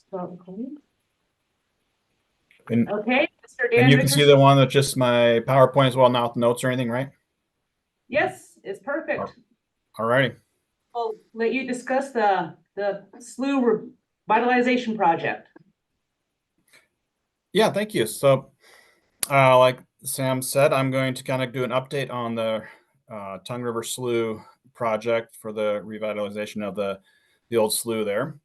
Start recording. And, Okay, Mr. and Dan you can see Richardson. the one that's just my PowerPoint as well, not notes or anything, right? Yes, it's perfect. All righty. I'll let you discuss the Slough revitalization project. Yeah, thank you. So, like Sam said, I'm going to kind of do an update on the Tongue River Slough project for the revitalization of the old slough there.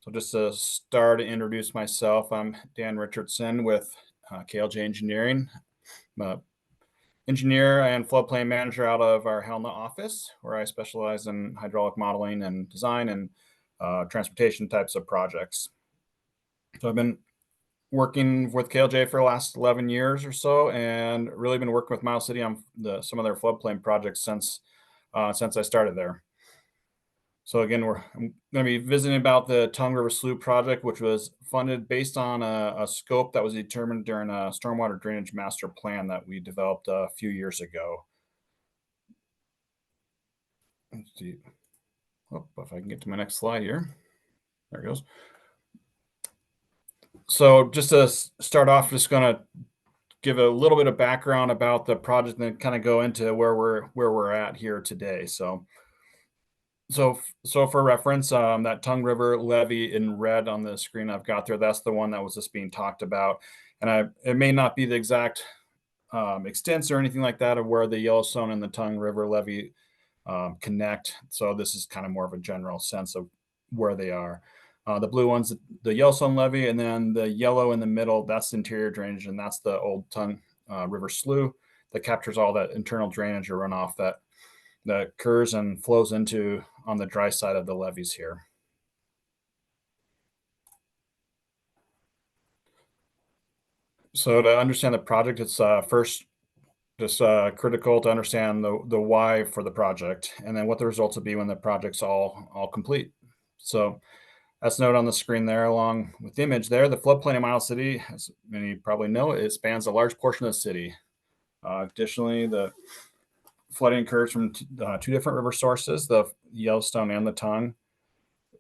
So just to start to introduce myself, I'm Dan Richardson with KLJ Engineering. I'm a engineer and floodplain manager out of our Helena office, where I specialize in hydraulic modeling and design and transportation types of projects. So I've been working with KLJ for the last 11 years or so, and really been working with Miles City on some of their floodplain projects since I started there. So again, I'm going to be visiting about the Tongue River Slough project, which was funded based on a scope that was determined during a stormwater drainage master plan that we developed a few years ago. Let's see. Oh, if I can get to my next slide here. There it goes. So just to start off, just going to give a little bit of background about the project and then kind of go into where we're at here today. So for reference, that Tongue River levee in red on the screen I've got there, that's the one that was just being talked about. And it may not be the exact extents or anything like that of where the Yellowstone and the Tongue River levee connect. So this is kind of more of a general sense of where they are. The blue one's the Yellowstone levee, and then the yellow in the middle, that's the interior drainage, and that's the old Tongue River Slough that captures all that internal drainage or runoff that occurs and flows into on the dry side of the levees here. So to understand the project, it's first just critical to understand the why for the project, and then what the results will be when the project's all complete. So as noted on the screen there, along with the image there, the floodplain in Miles City, as many probably know, it spans a large portion of the city. Additionally, the flooding occurs from two different river sources, the Yellowstone and the Tongue.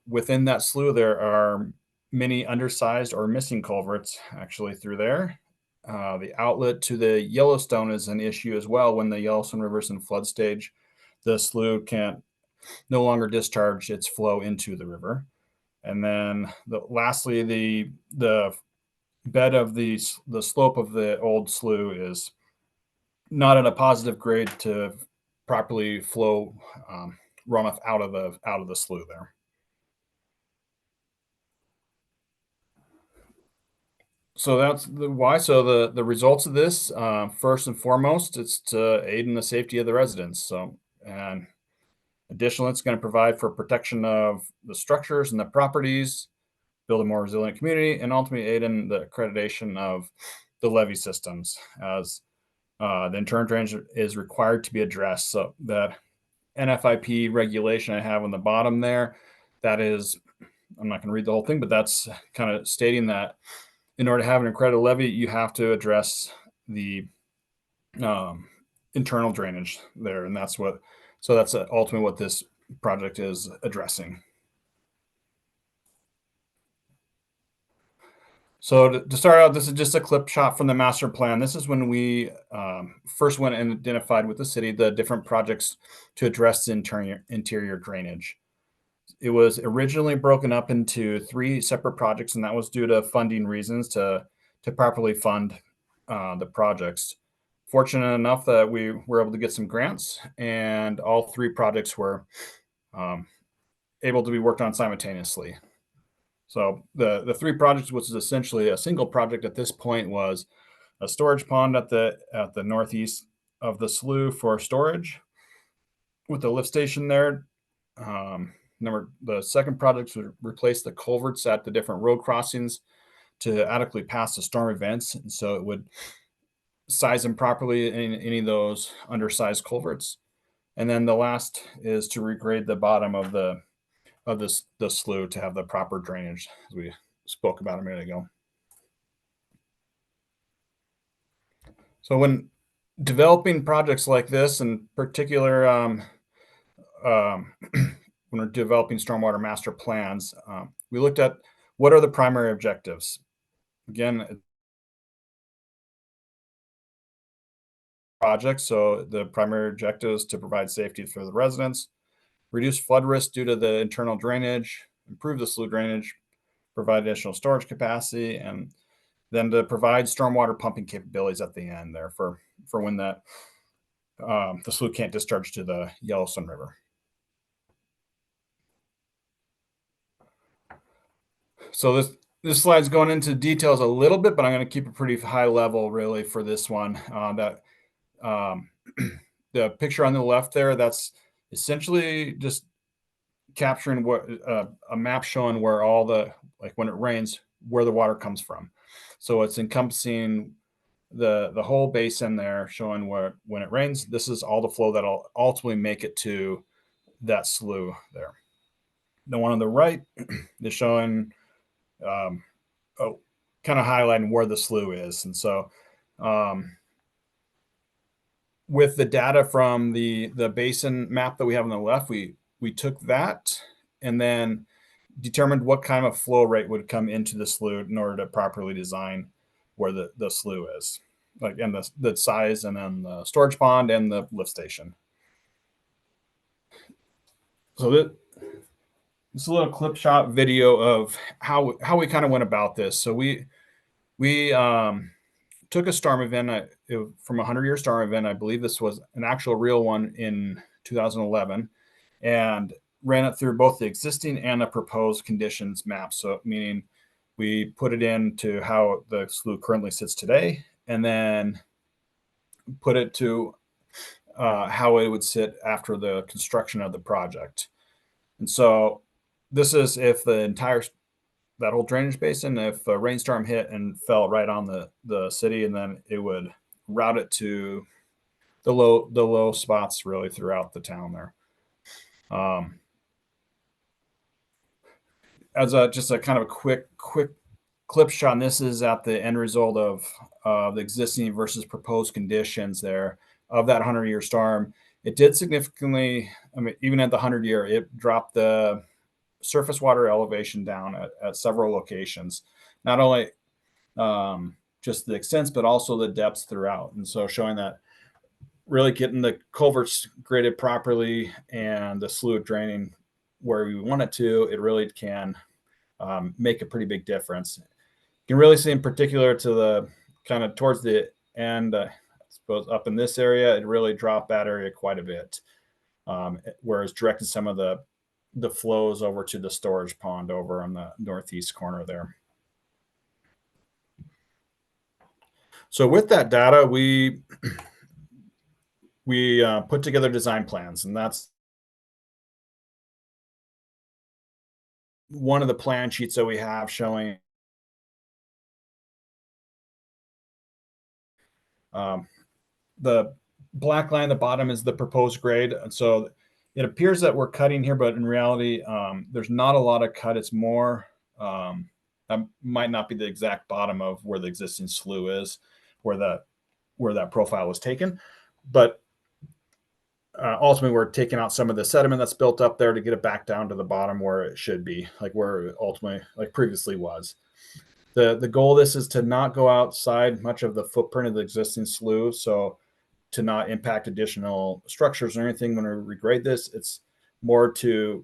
Within that slough, there are many undersized or missing culverts actually through there. The outlet to the Yellowstone is an issue as well. When the Yellowstone River is in flood stage, the slough can't no longer discharge its flow into the river. And then lastly, the bed of the slope of the old slough is not at a positive grade to properly flow runoff out of the slough there. So that's the why. So the results of this, first and foremost, it's to aid in the safety of the residents. So, and additionally, it's going to provide for protection of the structures and the properties, build a more resilient community, and ultimately aid in the accreditation of the levee systems as the internal drainage is required to be addressed. So that NFIP regulation I have on the bottom there, that is, I'm not going to read the whole thing, but that's kind of stating that in order to have an accredited levee, you have to address the internal drainage there, and that's ultimately what this project is addressing. So to start out, this is just a clip shot from the master plan. This is when we first went and identified with the city the different projects to address the interior drainage. It was originally broken up into 3 separate projects, and that was due to funding reasons to properly fund the projects. Fortunate enough that we were able to get some grants, and all 3 projects were able to be worked on simultaneously. So the 3 projects, which is essentially a single project at this point, was a storage pond at the northeast of the slough for storage, with the lift station there. The second project would replace the culverts at the different road crossings to adequately pass the storm events, and so it would size them properly in any of those undersized culverts. And then the last is to regrade the bottom of the slough to have the proper drainage, as we spoke about a minute ago. So when developing projects like this, in particular, when we're developing stormwater master plans, we looked at what are the primary objectives? Again, project. So the primary objective is to provide safety for the residents, reduce flood risk due to the internal drainage, improve the slough drainage, provide additional storage capacity, and then to provide stormwater pumping capabilities at the end there for when that the slough can't discharge to the Yellowstone River. So this slide's going into details a little bit, but I'm going to keep it pretty high level really for this one. The picture on the left there, that's essentially just capturing what a map showing where all the, like when it rains, where the water comes from. So it's encompassing the whole basin there, showing where when it rains, this is all the flow that'll ultimately make it to that slough there. The one on the right is showing kind of highlighting where the slough is. And so with the data from the basin map that we have on the left, we took that and then determined what kind of flow rate would come into the slough in order to properly design where the slough is, like, and the size, and then the storage pond and the lift station. So this is a little clip shot video of how we kind of went about this. So we took a storm event from a 100-year storm event. I believe this was an actual real one in 2011, and ran it through both the existing and the proposed conditions map. So meaning we put it into how the slough currently sits today, and then put it to how it would sit after the construction of the project. And so this is if that whole drainage basin, if a rainstorm hit and fell right on the city, and then it would route it to the low spots really throughout the town there. As just a kind of a quick clip shot, and this is at the end result of the existing versus proposed conditions there of that 100-year storm. It did significantly, I mean, even at the 100-year, it dropped the surface water elevation down at several locations, not only just the extents, but also the depths throughout. And so showing that really getting the culverts graded properly and the slough draining where we want it to, it really can make a pretty big difference. You can really see in particular to the kind of towards the end, I suppose up in this area, it really dropped that area quite a bit. Whereas directed some of the flows over to the storage pond over on the northeast corner there. So with that data, we put together design plans, and that's one of the plan sheets that we have showing the black line at the bottom is the proposed grade. And so it appears that we're cutting here, but in reality, there's not a lot of cut. It's more, that might not be the exact bottom of where the existing slough is, where that profile was taken. But ultimately, we're taking out some of the sediment that's built up there to get it back down to the bottom where it should be, like where it ultimately, like previously was. The goal of this is to not go outside much of the footprint of the existing slough, so to not impact additional structures or anything when we regrade this. It's more to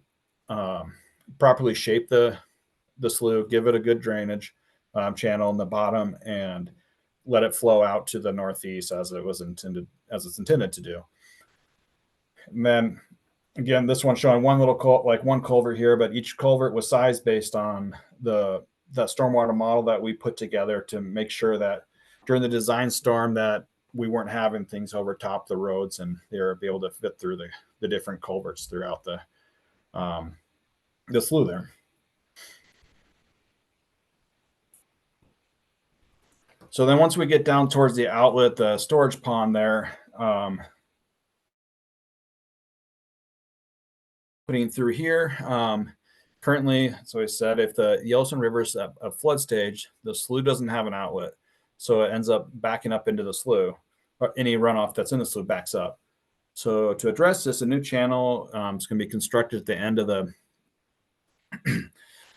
properly shape the slough, give it a good drainage channel in the bottom, and let it flow out to the northeast as it's intended to do. And then again, this one's showing one culvert here, but each culvert was sized based on that stormwater model that we put together to make sure that during the design storm that we weren't having things overtop the roads, and they were able to fit through the different culverts throughout the slough there. So then once we get down towards the outlet, the storage pond there, putting through here, currently, so I said, if the Yellowstone River is at a flood stage, the slough doesn't have an outlet. So it ends up backing up into the slough, or any runoff that's in the slough backs up. So to address this, a new channel is going to be constructed at the end of the,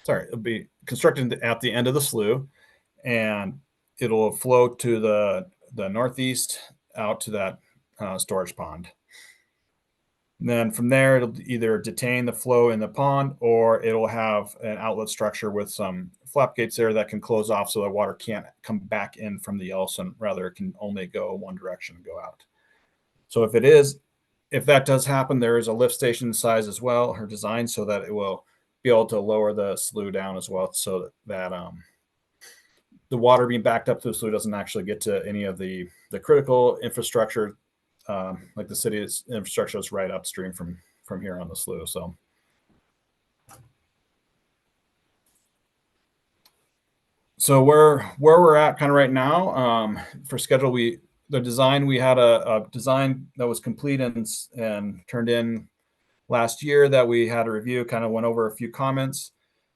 it'll be constructed at the end of the slough, and it'll flow to the northeast out to that storage pond. And then from there, it'll either detain the flow in the pond, or it'll have an outlet structure with some flap gates there that can close off so the water can't come back in from the Ellison. Rather, it can only go one direction and go out. So if that does happen, there is a lift station size as well, or design, so that it will be able to lower the slough down as well, so that the water being backed up to the slough doesn't actually get to any of the critical infrastructure, like the city's infrastructure is right upstream from here on the slough. So where we're at kind of right now, for schedule, the design, we had a design that was complete and turned in last year that we had a review, kind of went over a few comments.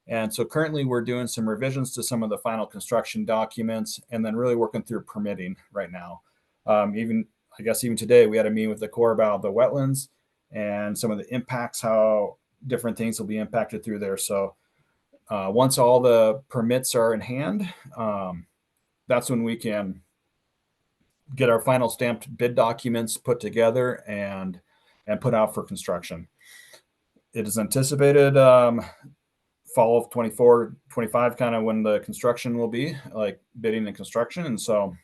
And so currently we're doing some revisions to some of the final construction documents, and then really working through permitting right now. Even today we had a meeting with the Corps about the wetlands and some of the impacts, how different things will be impacted through there. So once all the permits are in hand, that's when we can get our final stamped bid documents put together and put out for construction. It is anticipated fall of 24, 25, kind of when the construction will be, like bidding and construction. And so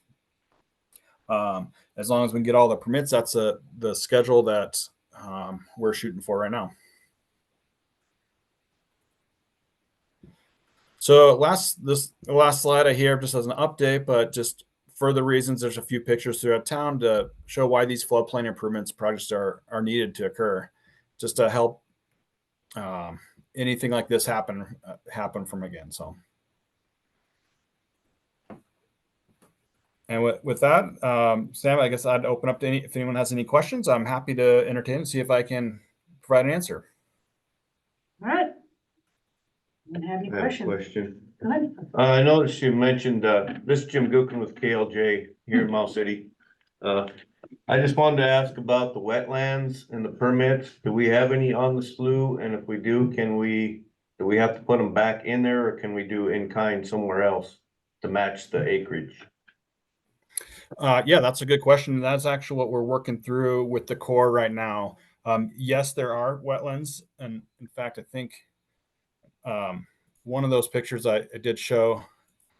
as long as we can get all the permits, that's the schedule that we're shooting for right now. So the last slide I have just as an update, but just further reasons, there's a few pictures throughout town to show why these floodplain improvements projects are needed to occur, just to help anything like this happen from again. So, and with that, Sam, I guess I'd open up to if anyone has any questions. I'm happy to entertain and see if I can provide an answer. All right. Anyone have any I have a questions? question. Go ahead. I noticed you mentioned, this is Jim Gookin with KLJ here in Miles City. I just wanted to ask about the wetlands and the permits. Do we have any on the slough? And if we do, do we have to put them back in there, or can we do in kind somewhere else to match the acreage? Yeah, that's a good question. That's actually what we're working through with the Corps right now. Yes, there are wetlands. And in fact, I think one of those pictures I did show,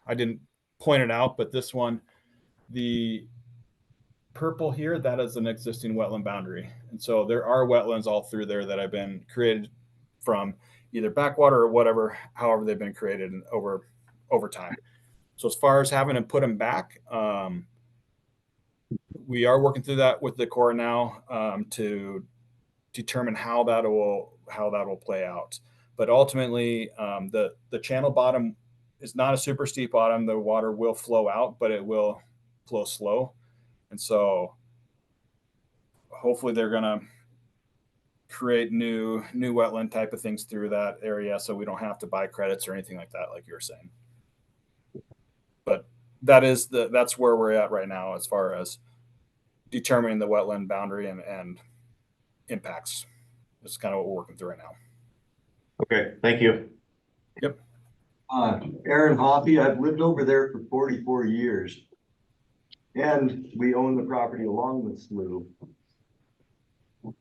I didn't point it out, but this one, the purple here, that is an existing wetland boundary. And so there are wetlands all through there that have been created from either backwater or whatever, however they've been created over time. So as far as having to put them back, we are working through that with the Corps now to determine how that will play out. But ultimately, the channel bottom is not a super steep bottom. The water will flow out, but it will flow slow. And so hopefully they're going to create new wetland type of things through that area, so we don't have to buy credits or anything like that, like you were saying. But that's where we're at right now as far as determining the wetland boundary and impacts. That's kind of what we're working through right now. Okay, thank you. Yep. Aaron Hoppy, I've lived over there for 44 years. And we own the property along the slough.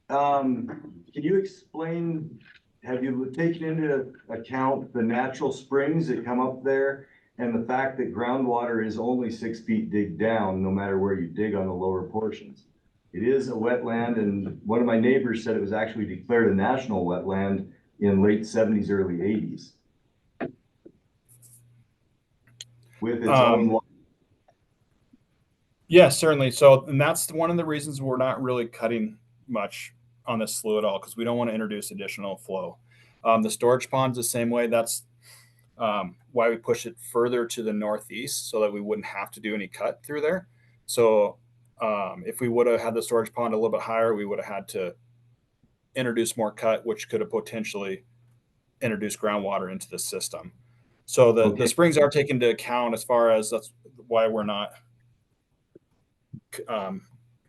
Can you explain, have you taken into account the natural springs that come up there and the fact that groundwater is only 6 feet dig down, no matter where you dig on the lower portions? It is a wetland, and one of my neighbors said it was actually declared a national wetland in late 70s, early 80s. With its own water. Yeah, certainly. So, and that's one of the reasons we're not really cutting much on this slough at all, because we don't want to introduce additional flow. The storage pond's the same way. That's why we push it further to the northeast, so that we wouldn't have to do any cut through there. So if we would have had the storage pond a little bit higher, we would have had to introduce more cut, which could have potentially introduced groundwater into the system. So the springs are taken into account, as far as that's why we're not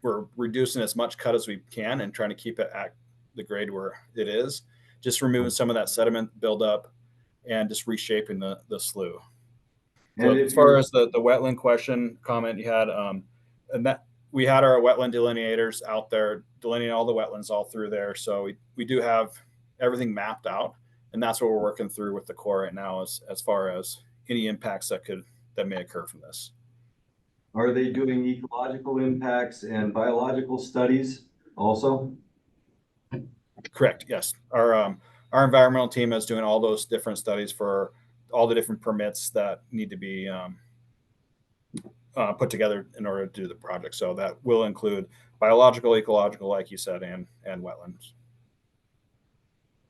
we're reducing as much cut as we can and trying to keep it at the grade where it is, just removing some of that sediment buildup and just reshaping the slough. And So if as far you're- as the wetland question comment you had, and that we had our wetland delineators out there delineating all the wetlands all through there. So we do have everything mapped out, and that's what we're working through with the Corps right now as far as any impacts that may occur from this. Are they doing ecological impacts and biological studies also? Correct. Yes. Our environmental team is doing all those different studies for all the different permits that need to be put together in order to do the project. So that will include biological, ecological, like you said, and wetlands.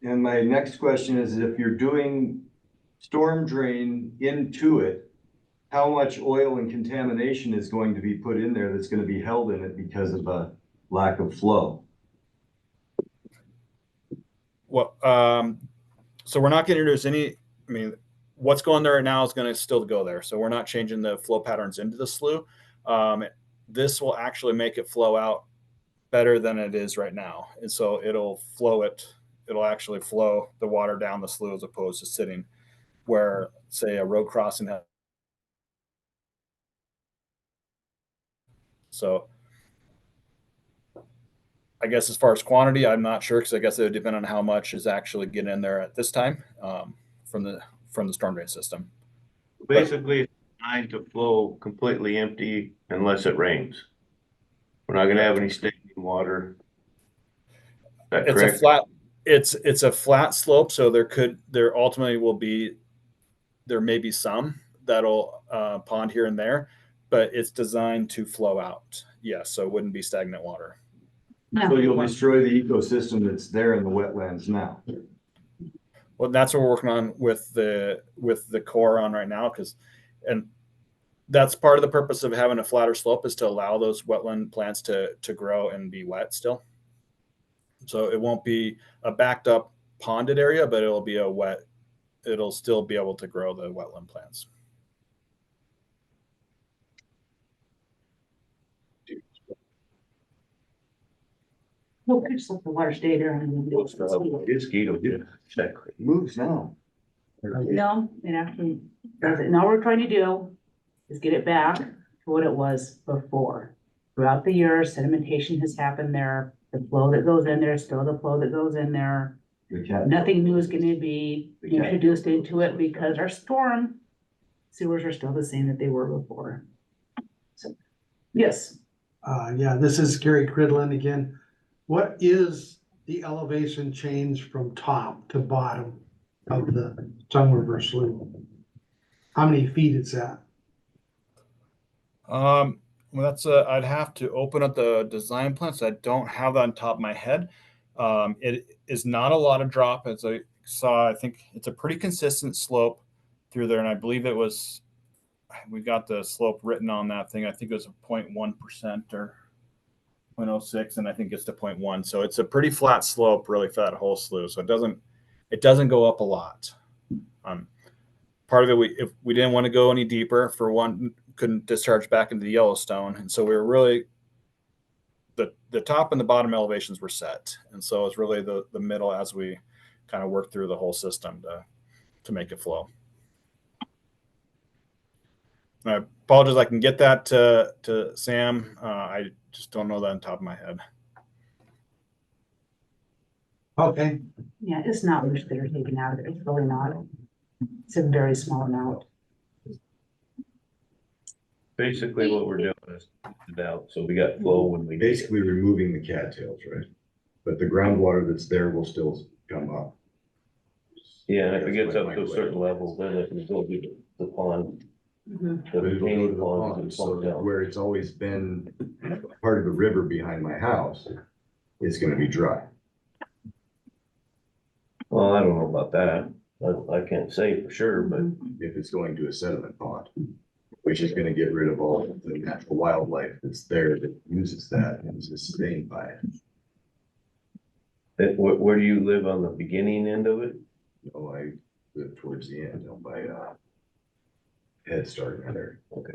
And my next question is, if you're doing storm drain into it, how much oil and contamination is going to be put in there that's going to be held in it because of a lack of flow? Well, so we're not going to introduce any. I mean, what's going there right now is going to still go there. So we're not changing the flow patterns into the slough. This will actually make it flow out better than it is right now, and so it'll actually flow the water down the slough as opposed to sitting where, say, a road crossing has. So I guess as far as quantity, I'm not sure, because I guess it would depend on how much is actually getting in there at this time from the storm drain system. Basically, it's designed to flow completely empty unless it rains. We're not gonna have any standing water. Is that It's correct? a flat. It's a flat slope, so there ultimately will be, there may be some that'll pond here and there, but it's designed to flow out. Yes, so it wouldn't be stagnant water. So you'll destroy the ecosystem that's there in the wetlands now. Well, that's what we're working on with the Corps on right now, and that's part of the purpose of having a flatter slope, is to allow those wetland plants to grow and be wet still. So it won't be a backed up ponded area, but it'll be it'll still be able to grow the wetland plants. Well, we just let the water stay there and. Mosquito, yeah, exactly. Moves now. No, it actually doesn't. And all we're trying to do is get it back to what it was before. Throughout the years, sedimentation has happened there. The flow that goes in there is still the flow that goes in there. Nothing new is gonna be introduced into it because our storm sewers are still the same that they were before. So, yes, Yeah, this is Gary Cridlin again. What is the elevation change from top to bottom of the Tongue River Slough? How many feet is that? Well, I'd have to open up the design plan, so I don't have that on top of my head. It is not a lot of drop, as I saw. I think it's a pretty consistent slope through there, and I believe we got the slope written on that thing. I think it was a 0.1% or 0.06, and I think it's to 0.1. So it's a pretty flat slope, really, for that whole slough. So it doesn't go up a lot. Part of it, if we didn't want to go any deeper, for one, couldn't discharge back into the Yellowstone, and so we were really the top and the bottom elevations were set, and so it's really the middle as we kind of work through the whole system to make it flow. I apologize. I can get that to Sam. I just don't know that on top of my head. Okay, yeah, it's not much that are taken out of it. It's really not. It's a very small amount. Basically, what we're doing is it out, so we got flow when we. Basically removing the cattails, right? But the groundwater that's there will still come up. Yeah, and if it gets up to a certain level, then it can go to the pond. Mhm. The But it'll go to retaining the pond pond, and so pump that down. where it's always been part of the river behind my house is gonna be dry. Well, I don't know about that. I can't say for sure, but If it's going to a sediment pond, which is gonna get rid of all the natural wildlife that's there that uses that and is sustained by it. where do you live, on the beginning end of it? You know, I live towards the end, down by, Head Start right there. Okay.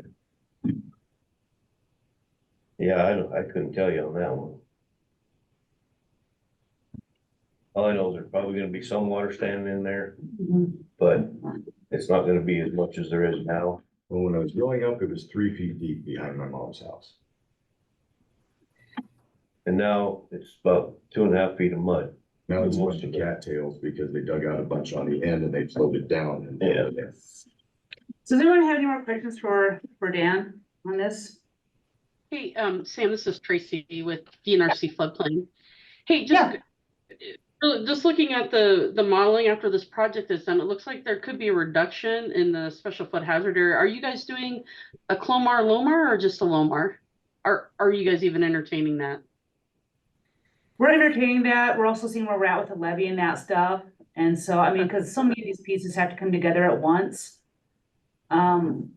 Yeah, I couldn't tell you on that one. All I know is there's probably gonna be some water standing in there, Mhm. but it's not gonna be as much as there is now. Well, when I was growing up, it was 3 feet deep behind my mom's house. And now it's about 2.5 feet of mud. Now it's most of cattails because they dug out a bunch on the end and they floated down and. Yeah. So does anyone have any more questions for Dan on this? Hey, Sam, this is Tracy with DNRC floodplain. Hey, Yeah. just looking at the modeling after this project is done, it looks like there could be a reduction in the special flood hazard area. Are you guys doing a Clomar-Lomar or just a Lomar? Are you guys even entertaining that? We're entertaining that. We're also seeing where we're at with the levy and that stuff. And so, I mean, because so many of these pieces have to come together at once. Dan,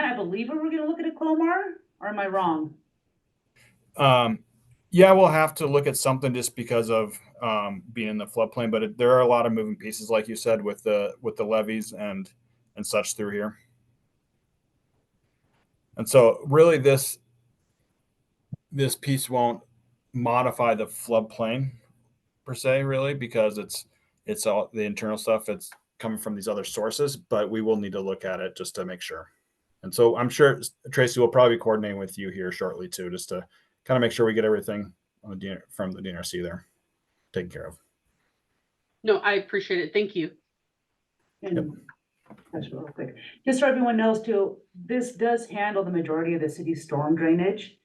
I believe we were gonna look at a Clomar, or am I wrong? Yeah, we'll have to look at something just because of being in the floodplain, but there are a lot of moving pieces, like you said, with the levees and such through here. And so really this piece won't modify the floodplain per se, really, because it's all the internal stuff. It's coming from these other sources, but we will need to look at it just to make sure. And so I'm sure Tracy will probably coordinate with you here shortly too, just to kind of make sure we get everything on the from the DNRC there taken care of. No, I appreciate it. Thank you. And that's real quick. Just so everyone knows too, this does handle the majority of the city's storm drainage.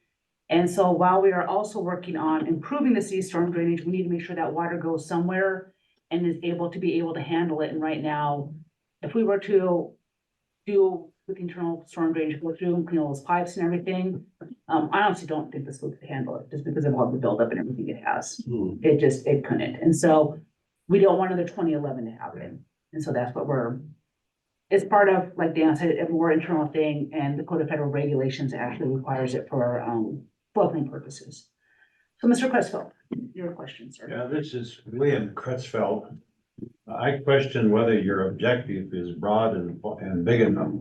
And so while we are also working on improving the city's storm drainage, we need to make sure that water goes somewhere and is able to handle it. And right now, if we were to do with internal storm drainage, go through and clean all those pipes and everything, I honestly don't think this will handle it just because of all the buildup and everything it has. It couldn't. And so we don't want another 2011 to happen. And so that's what it's part of, like Dan said, a more internal thing, and the Code of Federal Regulations actually requires it for floodplain purposes. So Mr. Crestfeld, your question, sir. Yeah, this is William Crutchfeld. I question whether your objective is broad and big enough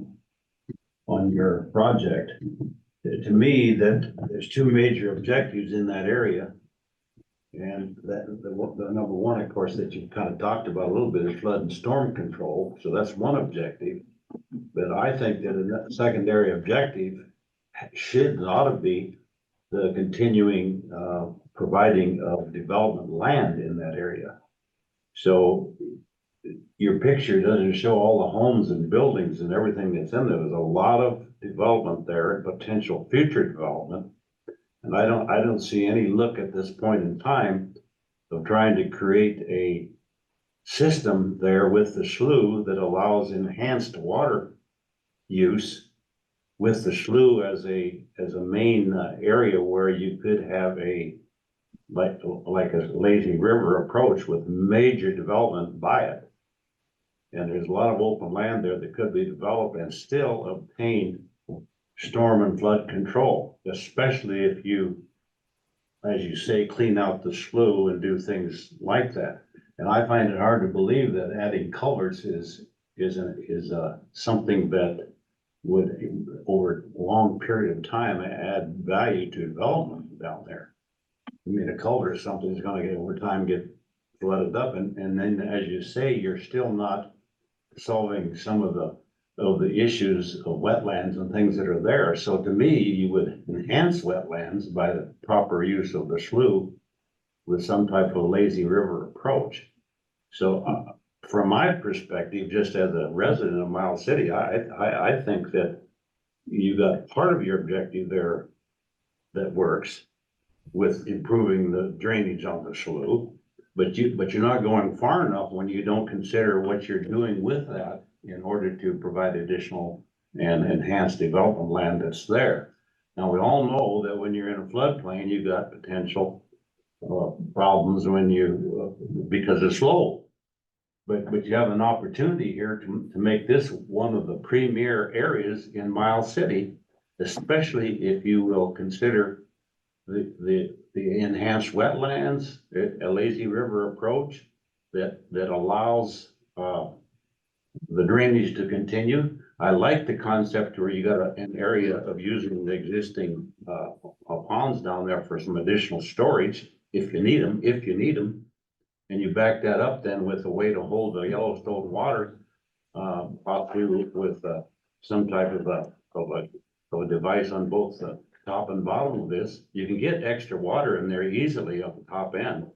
on your project. To me, that there's two major objectives in that area. And that the number one, of course, that you've kind of talked about a little bit is flood and storm control. So that's one objective. But I think that a secondary objective ought to be the continuing providing of development land in that area. So your picture doesn't show all the homes and buildings and everything that's in there. There's a lot of development there and potential future development. And I don't see any look at this point in time of trying to create a system there with the slough that allows enhanced water use with the slough as a main area where you could have like a lazy river approach with major development by it. And there's a lot of open land there that could be developed and still obtain storm and flood control, especially if you, as you say, clean out the slough and do things like that. And I find it hard to believe that adding culverts is something that would, over a long period of time, add value to development down there. I mean, a culvert is something that's going to over time get flooded up, and then, as you say, you're still not solving some of the issues of wetlands and things that are there. So to me, you would enhance wetlands by the proper use of the slough with some type of lazy river approach. So from my perspective, just as a resident of Miles City, I think that you got part of your objective there that works with improving the drainage on the slough, but you're not going far enough when you don't consider what you're doing with that in order to provide additional and enhanced development land that's there. Now, we all know that when you're in a floodplain, you've got potential problems when because it's slow. But you have an opportunity here to make this one of the premier areas in Miles City, especially if you will consider the enhanced wetlands, a lazy river approach that allows the drainage to continue. I like the concept where you got an area of using the existing ponds down there for some additional storage if you need them. and you back that up then with a way to hold the Yellowstone water, possibly with, some type of a device on both the top and bottom of this, you can get extra water in there easily on the top end.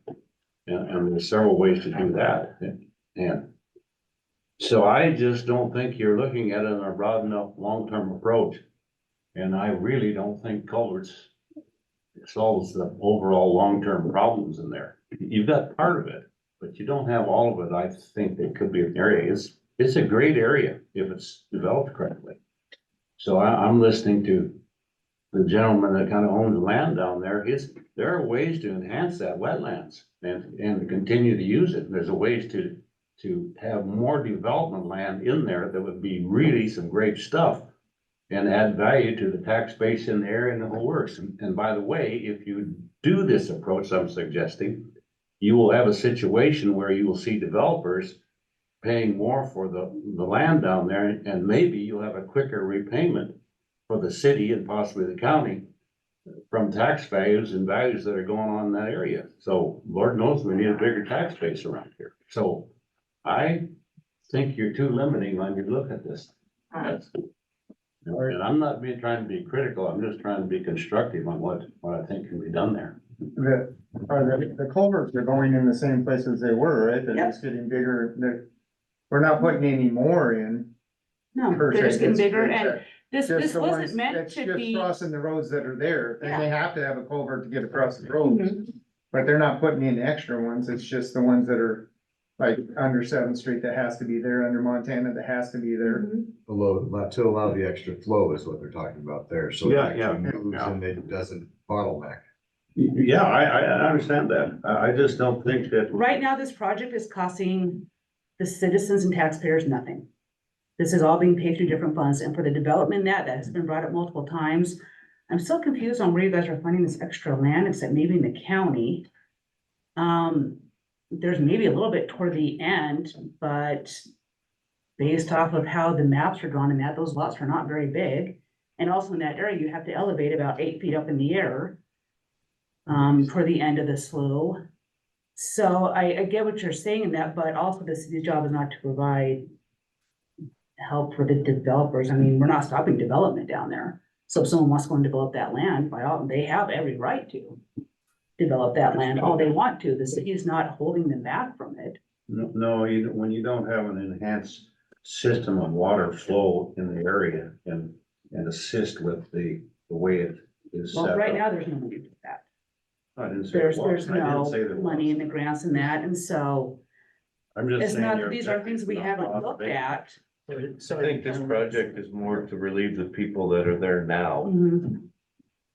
And there's several ways to do that. And so I just don't think you're looking at it in a broad enough long-term approach. And I really don't think culverts solves the overall long-term problems in there. You've got part of it, but you don't have all of it. I think there could be an area. It's a great area if it's developed correctly. So I'm listening to the gentleman that kind of owns the land down there. There are ways to enhance that wetlands and to continue to use it. There's a ways to have more development land in there that would be really some great stuff and add value to the tax base in the area and the whole works. And by the way, if you do this approach I'm suggesting, you will have a situation where you will see developers paying more for the land down there, and maybe you'll have a quicker repayment for the city and possibly the county from tax values and values that are going on in that area. So Lord knows we need a bigger tax base around here. So I think you're too limiting when you look at this. And I'm not trying to be critical, I'm just trying to be constructive on what I think can be done there. The culverts are going in the same place as they were, right? They're Yep. just getting bigger. We're not putting any more in. No, per they're just se. getting It's- bigger, it's, and this just the wasn't ones- meant it's to just be. crossing the roads that are there, and they have to have a culvert to get across the roads. Mhm. But they're not putting in extra ones, it's just the ones that are like under 7th Street that has to be there, under Montana that has to be there. Mhm. To allow the extra flow is what they're talking about there, so it Yeah, actually yeah, moves yeah. and it doesn't bottleneck. Yeah, I understand that. I just don't think that. Right now, this project is costing the citizens and taxpayers nothing. This is all being paid through different funds, and for the development that has been brought up multiple times, I'm still confused on where you guys are finding this extra land, except maybe in the county. There's maybe a little bit toward the end, but based off of how the maps are drawn in that, those lots are not very big. And also in that area, you have to elevate about 8 feet up in the air for the end of the slough. So I get what you're saying in that, but also the city's job is not to provide help for the developers. I mean, we're not stopping development down there. So if someone wants to go and develop that land, by all, they have every right to develop that land all they want to. The city is not holding them back from it. No, when you don't have an enhanced system of water flow in the area and assist with the way it is set Well, right up. now, there's no money for that. I didn't say there was. There's I didn't no say there money in was. the grants and that, and so I'm just it's saying not, your these are objective things we is not haven't looked motivated. at. I think this project is more to relieve the people that are there now Mhm.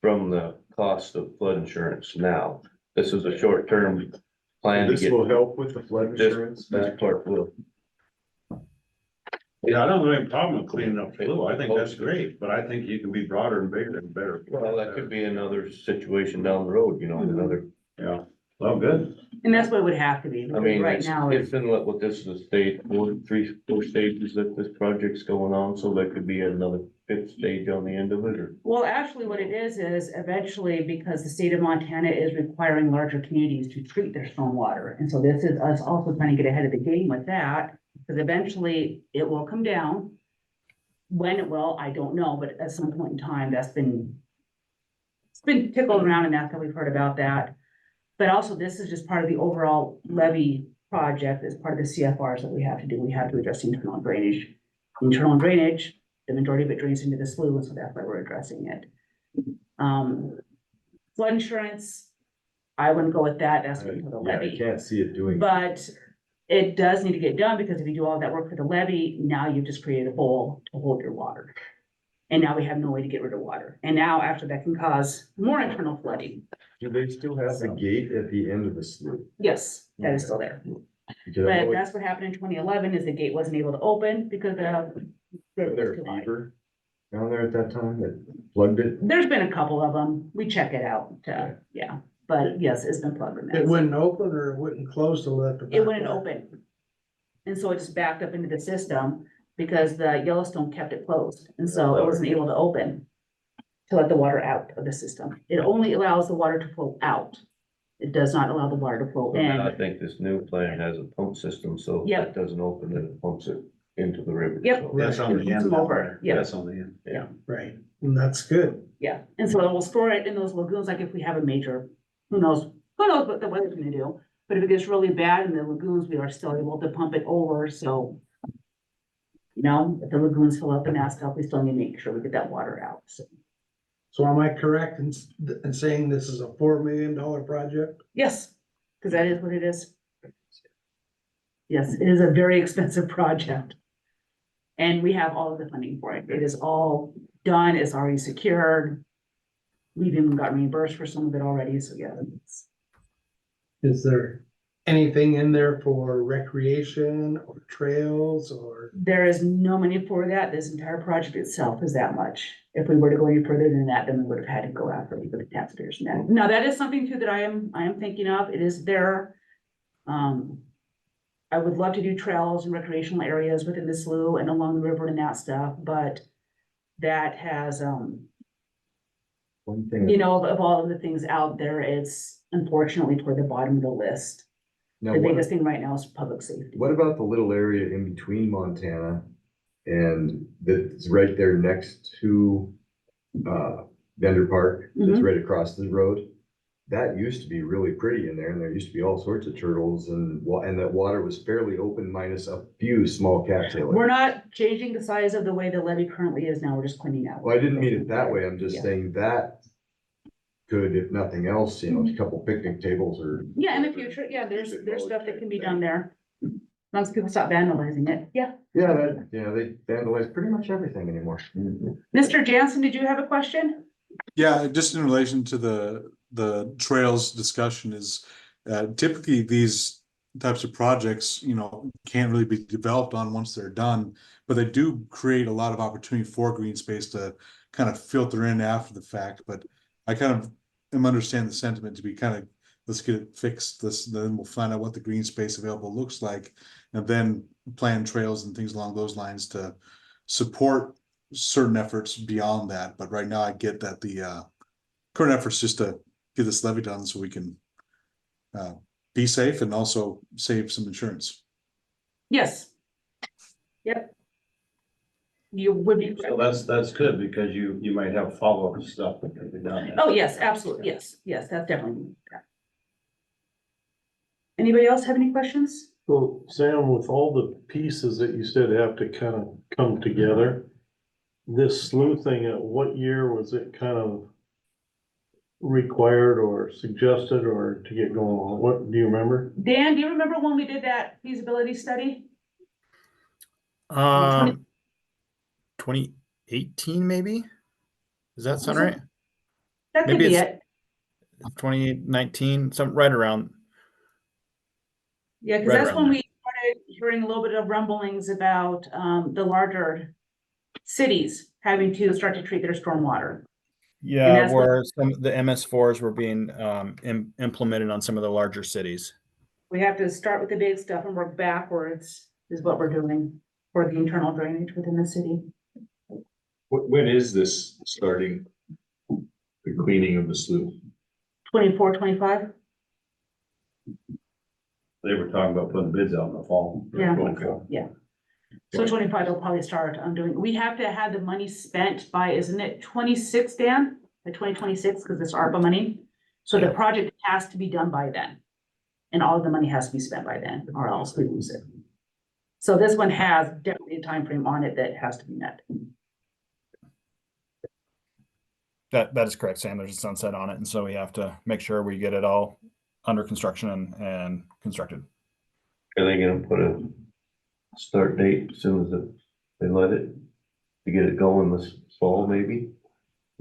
from the cost of flood insurance now. This is a short-term plan to This get. will help with the flood This, insurance. this part will. Yeah, I don't have any problem with cleaning up Slough. I think that's great, but I think you can be broader and bigger and better. Well, that could be another situation down the road, you know, another, Yeah, well, good. And that's what it would have to be, I because mean, right it's, now, it's been what this is a stage, four stages that this project's going on, so there could be another 5th stage on the end of it, or. well, actually what it is eventually, because the state of Montana is requiring larger communities to treat their stormwater. And so this is us also trying to get ahead of the game with that, because eventually it will come down. When it will, I don't know, but at some point in time, it's been tickled around and that's how we've heard about that. But also, this is just part of the overall levy project, as part of the CFRs that we have to do. We have to address internal drainage. Internal drainage, the majority of it drains into the slough, and so that's why we're addressing it. Flood insurance, I wouldn't go with that, that's for the Yeah, I levy. can't see it doing. But it does need to get done, because if you do all that work for the levy, now you've just created a hole to hold your water. And now we have no way to get rid of water. And now after that can cause more internal flooding. Do they still have the gate at the end of the slough? Yes, that is still there. Because I But know that's what happened in 2011, is the gate wasn't able to open because the. there was a fever down there at that time that plugged it. There's been a couple of them. We check it out, yeah, but yes, it's been plugged. in that. It wouldn't open or it wouldn't close to let the. It wouldn't open. And so it just backed up into the system because the Yellowstone kept it closed. And so it wasn't able to open to let the water out of the system. It only allows the water to flow out. It does not allow the water to flow And I in. think this new plan has a pump system, so Yep. it doesn't open and it pumps it into the river. Yep. So- That's on the It's end. over, down there. yeah. That's on the end. Right, and that's good. Yeah, and so we'll store it in those lagoons, like if we have a major, who knows what the weather's gonna do. But if it gets really bad in the lagoons, we are still able to pump it over, so. You know, if the lagoons fill up and that stuff, we still need to make sure we get that water out, so. So am I correct in saying this is a $4 million project? Yes, because that is what it is. Yes, it is a very expensive project. And we have all of the funding for it. It is all done, it's already secured. We've even got reimbursed for some of it already, so yeah. Is there anything in there for recreation or trails or? There is no money for that. This entire project itself is that much. If we were to go any further than that, then we would have had to go after the taxpayers. Now, that is something too that I am thinking of. It is there. I would love to do trails and recreational areas within the slough and along the river and that stuff, but that has, One thing. you know, of all of the things out there, it's unfortunately toward the bottom of the list. Now, The what, biggest thing right now is public safety. what about the little area in between Montana and that's right there next to Vendor Park, that's Mhm. right across the road? That used to be really pretty in there, and there used to be all sorts of turtles, and that water was fairly open minus a few small cattails. We're not changing the size of the way the levee currently is now. We're just cleaning out. Well, I didn't mean it that way. I'm just Yeah. saying that could, if nothing else, you know, a couple picnic tables or. Yeah, in the future, yeah, there's stuff that can be done there. As long as people stop vandalizing it, yeah. Yeah, they vandalize pretty much everything anymore. Mr. Jansen, did you have a question? Yeah, just in relation to the trails discussion is typically these types of projects, you know, can't really be developed on once they're done, but they do create a lot of opportunity for green space to kind of filter in after the fact. But I kind of am understand the sentiment to be kind of, let's get it fixed, then we'll find out what the green space available looks like, and then plan trails and things along those lines to support certain efforts beyond that. But right now I get that the current efforts just to get this levy done so we can be safe and also save some insurance. Yes. Yep. You would be. So that's good because you might have follow-up stuff that can be done. Oh, yes, absolutely, yes, that's definitely. Anybody else have any questions? So Sam, with all the pieces that you said have to kind of come together, this slough thing, at what year was it kind of required or suggested or to get going on? What, do you remember? Dan, do you remember when we did that feasibility study? 2018 maybe? Does that sound Was it? right? That could Maybe be it's- it. 2019, some right around. Yeah, because Right that's around when there. we started hearing a little bit of rumblings about the larger cities having to start to treat their stormwater. Yeah, that's what- where some of the MS4s were being implemented on some of the larger cities. We have to start with the big stuff and work backwards is what we're doing for the internal drainage within the city. When is this starting? The cleaning of the slough? 24, 25? They were talking about putting bids out in the fall. Yeah. Okay. Yeah. So 25 will probably start doing, we have to have the money spent by, isn't it 26, Dan? By 2026, because it's ARPA money. So the project has to be done by then. And all of the money has to be spent by then, or else we lose it. So this one has definitely a time frame on it that has to be met. That is correct, Sam. There's a sunset on it, and so we have to make sure we get it all under construction and constructed. Are they gonna put a start date as soon as they let it, to get it going this fall, maybe?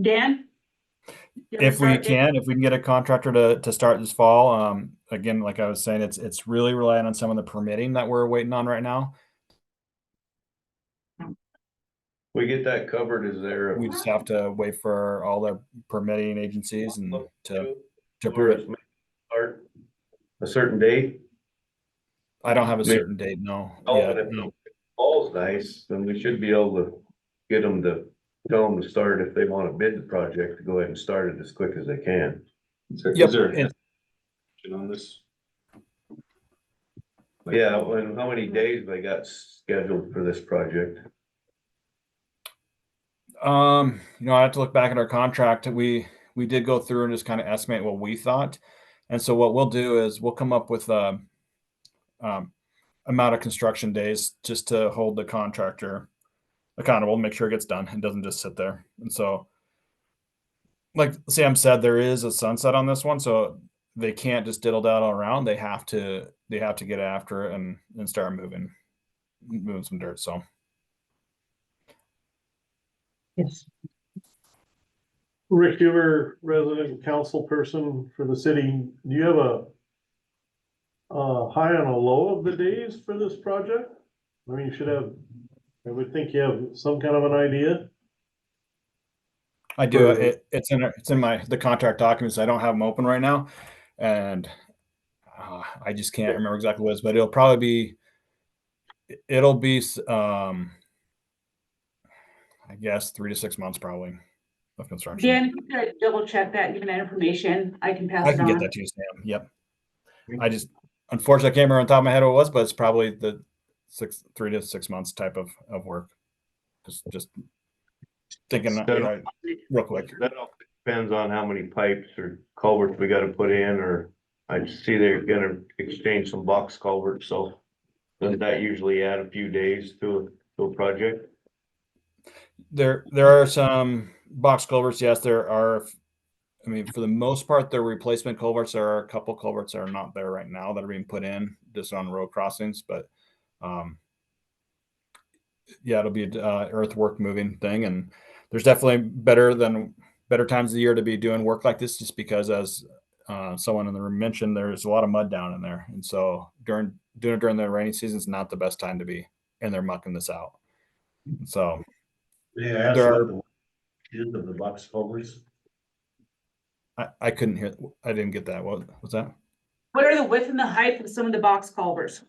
Dan? You have a If we start date? can, if we can get a contractor to start this fall, again, like I was saying, it's really relying on some of the permitting that we're waiting on right now. We get that covered, is there? We just have to wait for all the permitting agencies and to approve it. Start a certain date? I don't have a Maybe- certain date, no. Oh, Yeah, and if no. fall's nice, then we should be able to get them to, tell them to start if they wanna bid the project, to go ahead and start it as quick as they can. Is Yep, there and question on this? Yeah, and how many days they got scheduled for this project? I have to look back at our contract. We did go through and just kind of estimate what we thought. And so what we'll do is we'll come up with a amount of construction days just to hold the contractor accountable, make sure it gets done and doesn't just sit there. And so, like Sam said, there is a sunset on this one, so they can't just diddle daddle around. They have to get after it and start moving some dirt. So Yes. Rick, you were resident council person for the city. Do you have a high and a low of the days for this project? I mean, you should have, I would think you have some kind of an idea. I do. For- It's in the contract documents. I don't have them open right now, and I just can't remember exactly what it is. But it'll be I guess 3 to 6 months probably of construction. Dan, if you could double check that, give me that information, I can pass I it can get on. that to you, Sam. Yep. I just unfortunately I can't remember on top of my head what it was, but it's probably the 3 to 6 months type of work. Just thinking real quick. That all depends on how many pipes or culverts we gotta put in, or I see they're gonna exchange some box culverts, so doesn't that usually add a few days to a project? There are some box culverts. Yes, there are. I mean, for the most part, they're replacement culverts. There are a couple culverts that are not there right now that are being put in just on road crossings. But yeah, it'll be an earthwork moving thing, and there's definitely better times of the year to be doing work like this, just because as someone in the room mentioned, there's a lot of mud down in there, and so doing it during the rainy season is not the best time to be in there mucking this out. So Yeah, there are. Of the box culverts. I couldn't hear. I didn't get that. What was that? What are the width and the height of some of the box culverts?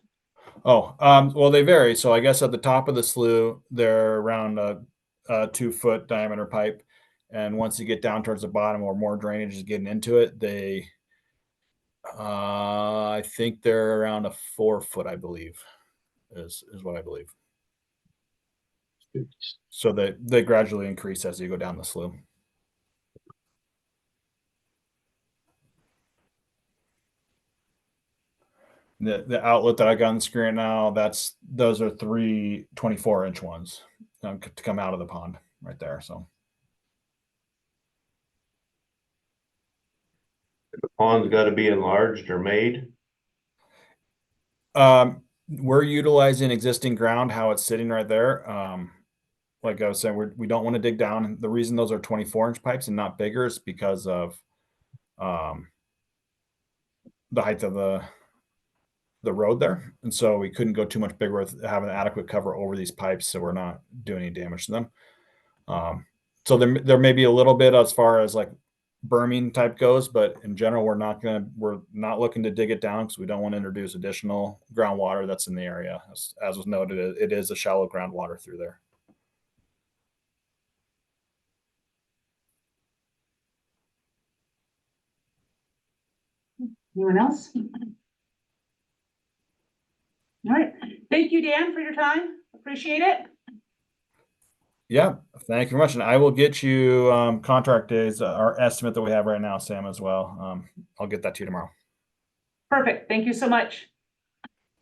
Oh, well, they vary. So I guess at the top of the slough, they're around a 2-foot diameter pipe, and once you get down towards the bottom where more drainage is getting into it, I think they're around a 4-foot, I believe, is what I believe. So they gradually increase as you go down the slough. The outlet that I got on the screen now, those are 3 24-inch ones to come out of the pond right there. So The pond's gotta be enlarged or made. we're utilizing existing ground, how it's sitting right there. Like I was saying, we don't want to dig down. The reason those are 24-inch pipes and not bigger is because of the height of the road there, and so we couldn't go too much bigger with having adequate cover over these pipes, so we're not doing any damage to them. So there may be a little bit as far as like berming type goes, but in general, we're not looking to dig it down because we don't want to introduce additional groundwater that's in the area. As was noted, it is a shallow groundwater through there. Anyone else? All right, thank you, Dan, for your time, appreciate it. Yeah, thank you very much, and I will get you contract days, our estimate that we have right now, Sam, as well. I'll get that to you tomorrow. Perfect, thank you so much.